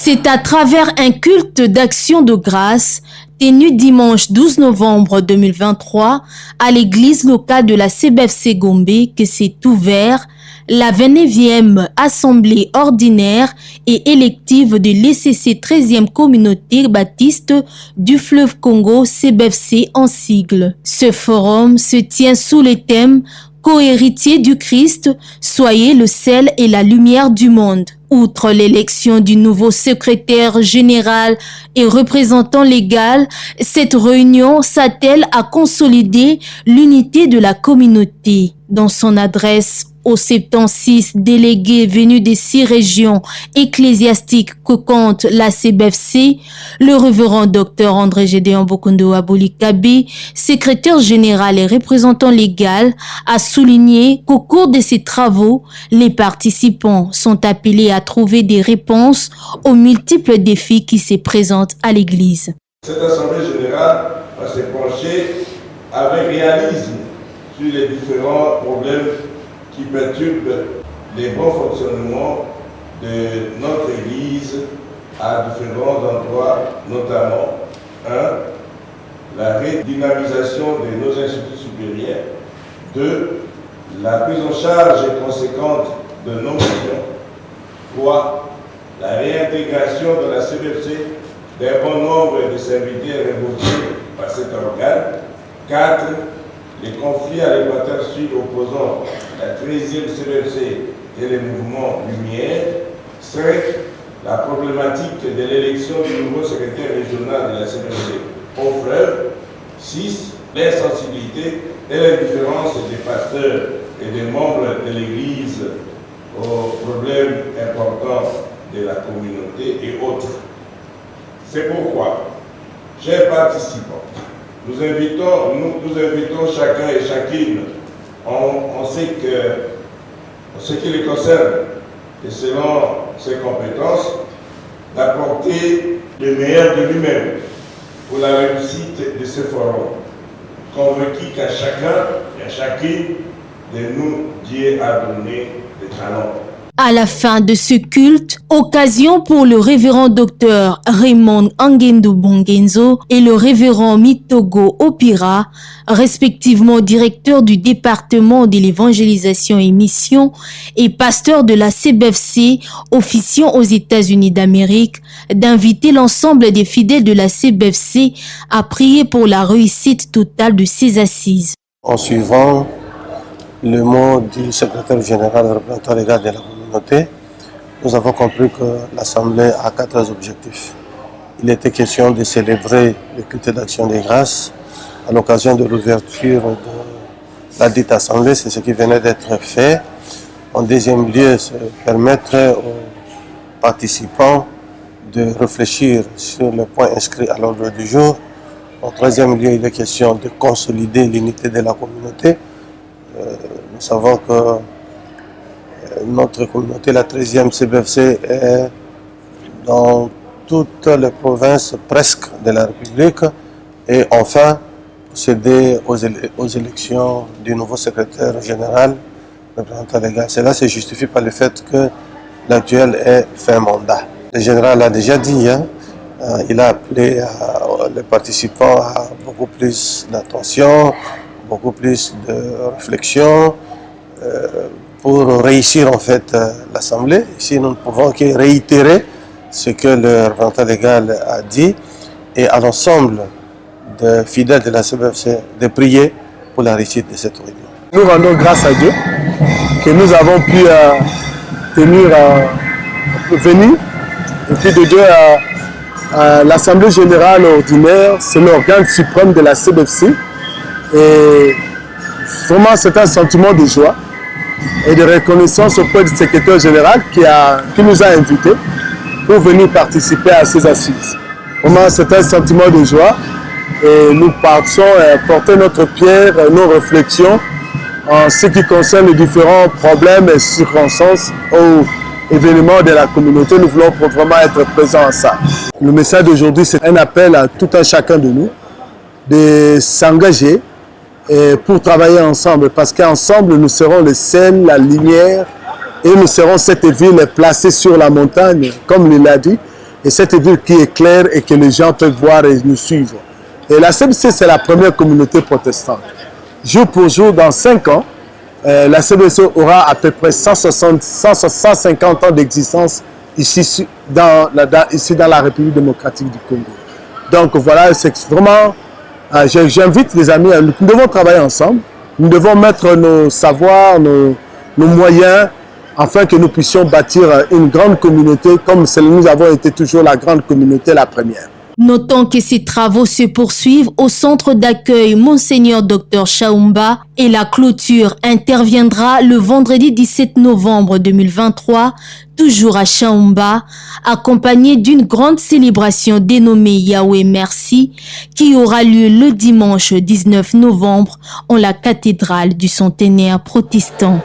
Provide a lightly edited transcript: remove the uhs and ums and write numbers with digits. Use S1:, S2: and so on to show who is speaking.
S1: C'est à travers un culte d'action de grâce tenu dimanche 12 novembre 2023 à l'église locale de la CBFC Gombe que s'est ouvert la 29e assemblée ordinaire et élective de l'ECC 13e communauté baptiste du fleuve Congo CBFC en sigle. Ce forum se tient sous le thème Co-héritier du Christ, soyez le sel et la lumière du monde. Outre l'élection du nouveau secrétaire général et représentant légal, cette réunion s'attelle à consolider l'unité de la communauté. Dans son adresse aux 76 délégués venus des 6 régions ecclésiastiques que compte la CBFC, le révérend Dr André Gédéon Bokondo Aboulikabi, secrétaire général et représentant légal, a souligné qu'au cours de ces travaux, les participants sont appelés à trouver des réponses aux multiples défis qui se présentent à l'Église.
S2: Cette assemblée générale va se pencher avec réalisme sur les différents problèmes qui perturbent le bon fonctionnement de notre Église à différents endroits, notamment 1. La redynamisation de nos instituts supérieurs, 2. La prise en charge conséquente de nos missions, 3. La réintégration de la CBFC d'un bon nombre de serviteurs évoqués par cet organe, 4. Les conflits à l'Équateur Sud opposant la 13e CBFC et les mouvements Lumière. 5. La problématique de l'élection du nouveau secrétaire régional de la CBFC au fleuve. 6. L'insensibilité et l'indifférence des pasteurs et des membres de l'Église aux problèmes importants de la communauté et autres. C'est pourquoi, chers participants, nous invitons chacun et chacune, on sait que ce qui les concerne, et selon ses compétences, d'apporter le meilleur de lui-même pour la réussite de ce forum, convaincu qu'à chacun et à chacune de nous, Dieu a donné des talents.
S1: À la fin de ce culte, occasion pour le révérend docteur Raymond Angendo Bongenzo et le révérend Mitogo Opira, respectivement directeur du département de l'évangélisation et mission et pasteur de la CBFC, officiant aux États-Unis d'Amérique, d'inviter l'ensemble des fidèles de la CBFC à prier pour la réussite totale de ces assises.
S3: En suivant le mot du secrétaire général représentant légal de la communauté, nous avons compris que l'Assemblée a 4 objectifs. Il était question de célébrer le culte d'action des grâces à l'occasion de l'ouverture de la dite Assemblée, c'est ce qui venait d'être fait. En deuxième lieu, c'est permettre aux participants de réfléchir sur les points inscrits à l'ordre du jour. En troisième lieu, il est question de consolider l'unité de la communauté. Nous savons que notre communauté, la 13e CBFC, est dans toutes les provinces presque de la République. Et enfin, procéder aux élections du nouveau secrétaire général, représentant légal. Cela se justifie par le fait que l'actuel est fin mandat. Le général l'a déjà dit, il a appelé les participants à beaucoup plus d'attention, beaucoup plus de réflexion pour réussir en fait l'Assemblée. Ici, nous ne pouvons que réitérer ce que le représentant légal a dit et à l'ensemble des fidèles de la CBFC de prier pour la réussite de cette réunion.
S4: Nous rendons grâce à Dieu que nous avons pu venir et puis de Dieu à l'Assemblée générale ordinaire, c'est l'organe suprême de la CBFC. Et vraiment, c'est un sentiment de joie et de reconnaissance auprès du secrétaire général qui nous a invités pour venir participer à ces assises. Vraiment, c'est un sentiment de joie et nous partons porter notre pierre, nos réflexions en ce qui concerne les différents problèmes et circonstances ou événements de la communauté. Nous voulons vraiment être présents à ça. Le message d'aujourd'hui, c'est un appel à tout un chacun de nous de s'engager pour travailler ensemble, parce qu'ensemble nous serons le sel, la lumière, et nous serons cette ville placée sur la montagne, comme il l'a dit, et cette ville qui est claire et que les gens peuvent voir et nous suivre. Et la CBC, c'est la première communauté protestante. Jour pour jour, dans 5 ans, la CBC aura à peu près 150 ans d'existence ici dans la République démocratique du Congo. Donc voilà, c'est vraiment, j'invite les amis, nous devons travailler ensemble, nous devons mettre nos savoirs, nos moyens, afin que nous puissions bâtir une grande communauté comme nous avons été toujours la grande communauté, la première.
S1: Notons que ces travaux se poursuivent au centre d'accueil Monseigneur Dr Chaumba et la clôture interviendra le vendredi 17 novembre 2023, toujours à Chaumba, accompagnée d'une grande célébration dénommée Yahweh Merci qui aura lieu le dimanche 19 novembre en la cathédrale du centenaire protestant.